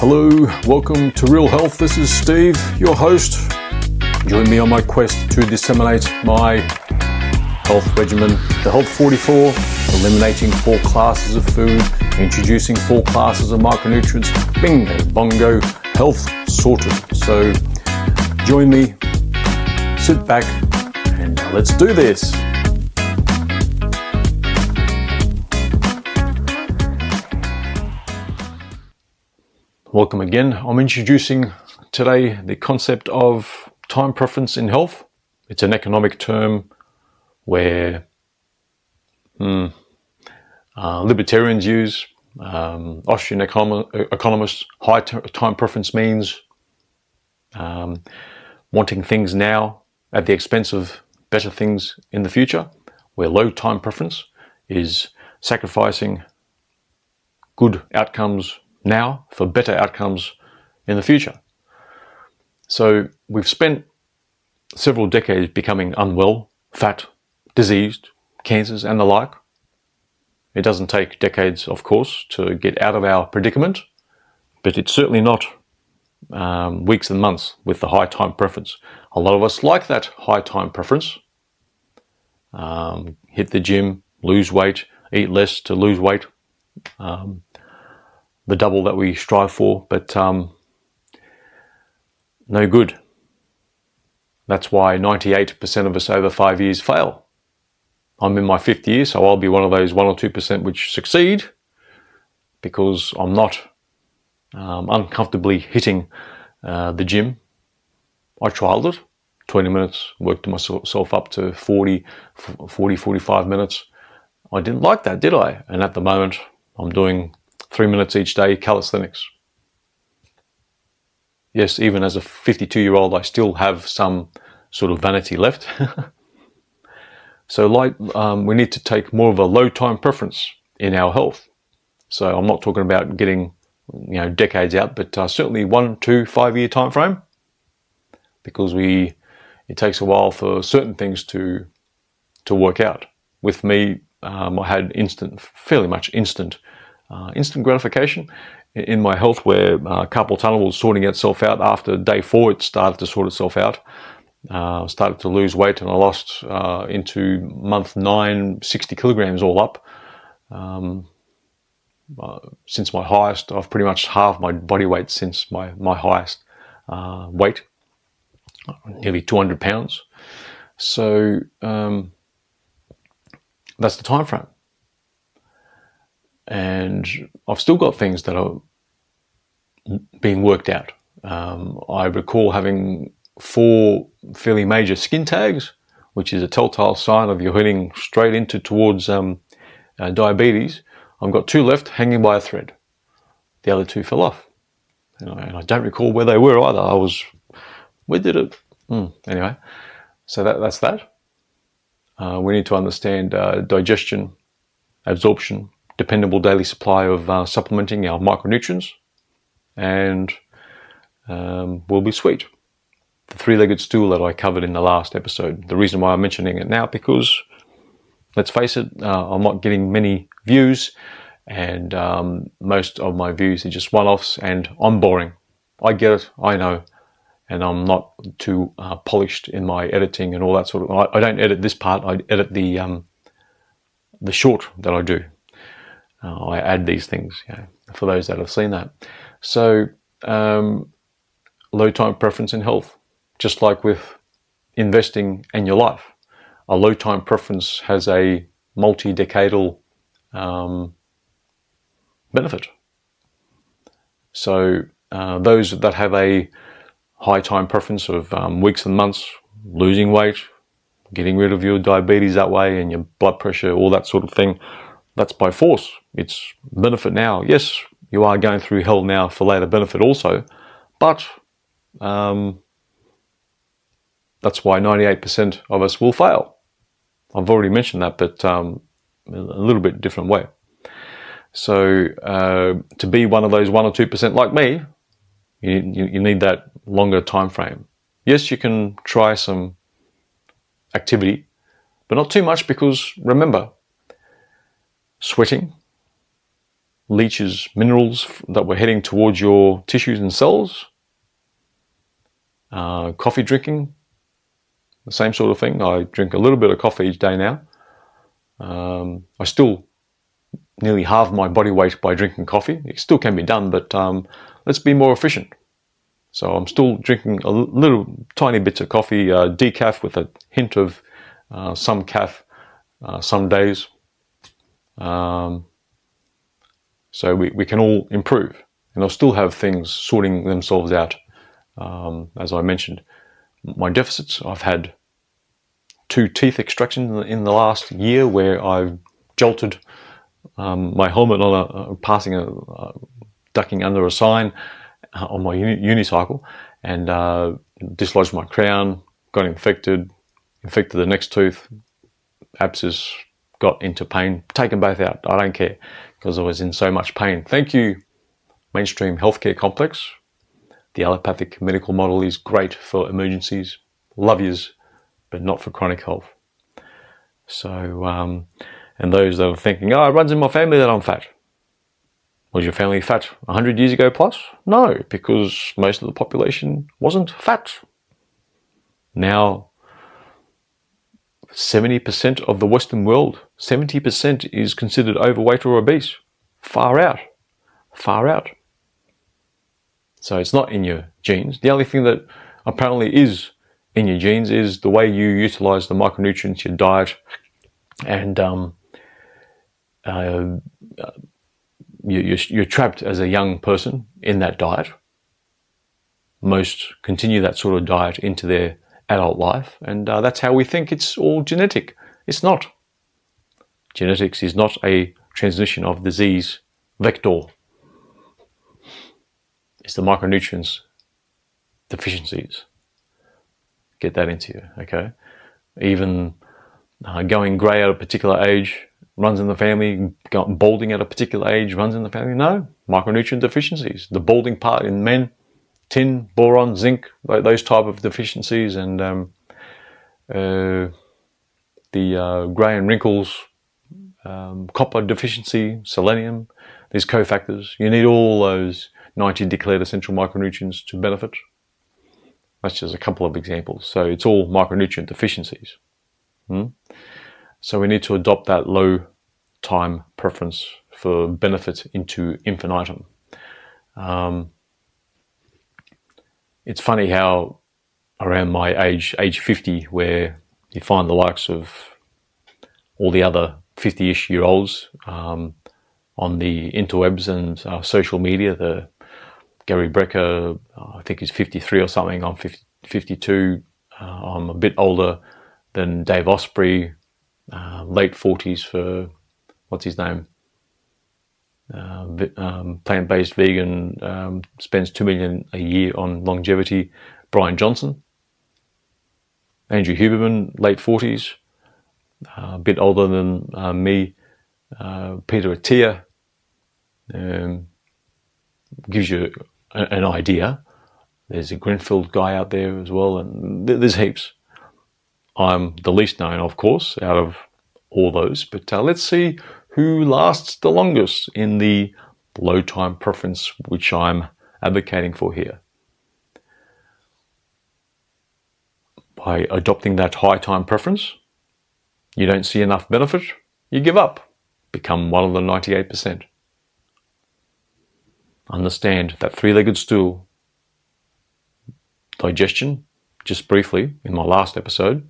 Hello, welcome to Real Health. This is Steve, your host. Join me on my quest to disseminate my health regimen, the Health 44, eliminating 4 classes of food, introducing 4 classes of micronutrients, bingo, bongo, health sorted. So join me, sit back, and let's do this. Welcome again. I'm introducing today the concept of time preference in health. It's an economic term where libertarians use, Austrian economists. High time preference means wanting things now at the expense of better things in the future, where low time preference is sacrificing good outcomes now for better outcomes in the future. So we've spent several decades becoming unwell, fat, diseased, cancers and the like. It doesn't take decades, of course, to get out of our predicament, but it's certainly not weeks and months with the high time preference. A lot of us like that high time preference. Hit the gym, lose weight, eat less to lose weight. The double that we strive for, but no good. That's why 98% of us over 5 years fail. I'm in my 5th year, so I'll be one of those 1 or 2% which succeed, because I'm not uncomfortably hitting the gym. I trialed it, 20 minutes, worked myself up to 45 minutes. I didn't like that, did I? And at the moment, I'm doing 3 minutes each day, calisthenics. Yes, even as a 52-year-old, I still have some sort of vanity left. So we need to take more of a low time preference in our health. So I'm not talking about getting decades out, but certainly 1, 2, 5 year time frame, because it takes a while for certain things to work out. With me, I had fairly much instant gratification in my health, where carpal tunnel was sorting itself out. After day 4, it started to sort itself out. Started to lose weight, and I lost into month 9 60 kilograms all up. Since my highest, I've pretty much halved my body weight since my highest weight, nearly 200 pounds. So that's the time frame. And I've still got things that are being worked out. I recall having 4 fairly major skin tags, which is a telltale sign of you're heading straight towards diabetes. I've got 2 left hanging by a thread. The other 2 fell off. And I don't recall where they were either. Where did it? Anyway, so that's that. We need to understand digestion, absorption, dependable daily supply of supplementing our micronutrients, and we'll be sweet. The 3-legged stool that I covered in the last episode. The reason why I'm mentioning it now, because let's face it, I'm not getting many views, and most of my views are just one-offs, and I'm boring. I get it, I know, and I'm not too polished in my editing and all that sort of. I don't edit this part. I edit the short that I do. I add these things, for those that have seen that. So, low time preference in health, just like with investing in your life. A low time preference has a multi-decadal benefit. So, those that have a high time preference of weeks and months, losing weight, getting rid of your diabetes that way, and your blood pressure, all that sort of thing, that's by force. It's benefit now. Yes, you are going through hell now for later benefit also, but that's why 98% of us will fail. I've already mentioned that, but a little bit different way. So to be one of those 1 or 2% like me, you need that longer time frame. Yes, you can try some activity, but not too much, because remember, sweating, leaches minerals that were heading towards your tissues and cells. Coffee drinking, the same sort of thing. I drink a little bit of coffee each day now. I still nearly halve my body weight by drinking coffee. It still can be done, but let's be more efficient. So I'm still drinking a little tiny bits of coffee, decaf with a hint of some caf some days. So we can all improve, and I'll still have things sorting themselves out. As I mentioned, my deficits, I've had 2 teeth extractions in the last year where I've jolted my helmet on ducking under a sign on my unicycle, and dislodged my crown, got infected the next tooth, abscess, got into pain, taken both out. I don't care, because I was in so much pain. Thank you, mainstream healthcare complex. The allopathic medical model is great for emergencies, love yous, but not for chronic health. So, and those that are thinking, oh, it runs in my family that I'm fat. Was your family fat 100 years ago plus? No, because most of the population wasn't fat. Now, 70% of the Western world, 70% is considered overweight or obese. Far out. Far out. So it's not in your genes. The only thing that apparently is in your genes is the way you utilize the micronutrients, your diet, and you're trapped as a young person in that diet. Most continue that sort of diet into their adult life, and that's how we think it's all genetic. It's not. Genetics is not a transmission of disease vector. It's the micronutrients deficiencies. Get that into you, okay? Even going grey at a particular age runs in the family, balding at a particular age runs in the family. No, micronutrient deficiencies. The balding part in men, tin, boron, zinc, those type of deficiencies, and the grey and wrinkles, copper deficiency, selenium, these cofactors. You need all those 90 declared essential micronutrients to benefit. That's just a couple of examples. So it's all micronutrient deficiencies. So we need to adopt that low time preference for benefit into infinitum. It's funny how around my age 50, where you find the likes of all the other 50-ish year olds on the interwebs and social media, the Gary Brecker, I think he's 53 or something, I'm 52, I'm a bit older than Dave Osprey, late 40s for, what's his name, plant-based vegan, spends $2 million a year on longevity, Brian Johnson. Andrew Huberman, late 40s, a bit older than me, Peter Attia, gives you an idea. There's a Grenfell guy out there as well, and there's heaps. I'm the least known, of course, out of all those, but let's see who lasts the longest in the low time preference which I'm advocating for here. By adopting that high time preference, you don't see enough benefit, you give up, become one of the 98%. Understand that 3-legged stool, digestion, just briefly in my last episode,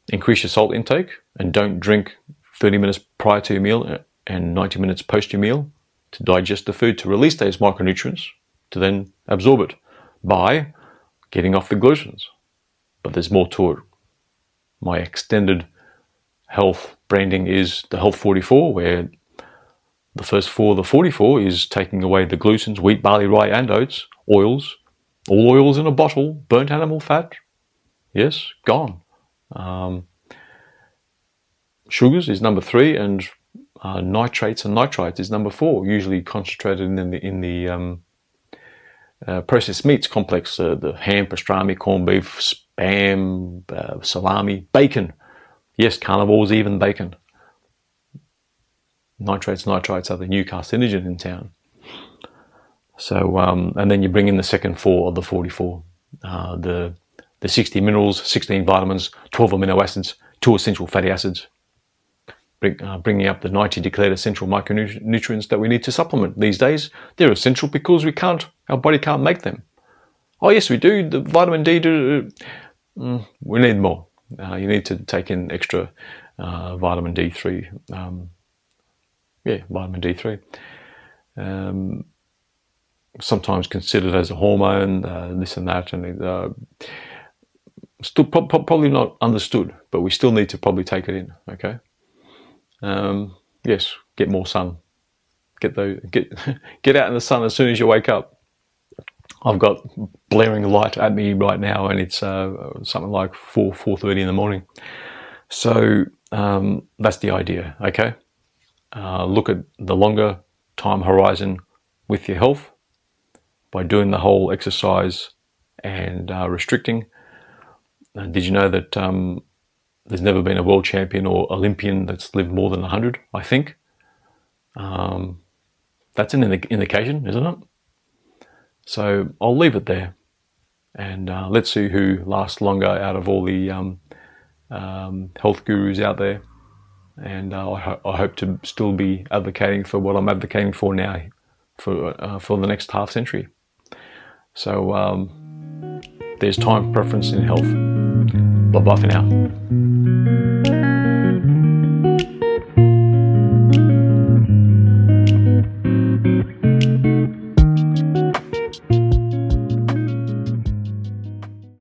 increase your salt intake and don't drink 30 minutes prior to your meal and 90 minutes post your meal to digest the food, to release those micronutrients, to then absorb it by getting off the glutens. But there's more to it. My extended health branding is the Health 44, where the first 4 of the 44 is taking away the glutens, wheat, barley, rye and oats, oils, all oils in a bottle, burnt animal fat, yes, gone. Sugars is number 3, and nitrates and nitrites is number 4, usually concentrated in the processed meats complex, the ham, pastrami, corned beef, spam, salami, bacon. Yes, carnivores, even bacon. Nitrates are the new carcinogen in town. So, and then you bring in the second 4 of the 44, the 60 minerals, 16 vitamins, 12 amino acids, 2 essential fatty acids, bringing up the 90 declared essential micronutrients that we need to supplement these days. They're essential because our body can't make them. Oh yes, we do. The vitamin D, we need more. You need to take in extra vitamin D3. Vitamin D3. Sometimes considered as a hormone, this and that, and still probably not understood, but we still need to probably take it in. Okay. Yes, get more sun. Get out in the sun as soon as you wake up. I've got blaring light at me right now, and it's something like 4:30 in the morning. So that's the idea. Okay. Look at the longer time horizon with your health by doing the whole exercise and restricting. Did you know that there's never been a world champion or Olympian that's lived more than 100, I think? That's an indication, isn't it? So I'll leave it there, and let's see who lasts longer out of all the health gurus out there. And I hope to still be advocating for what I'm advocating for now for the next half century. So there's time preference in health. Bye-bye for now.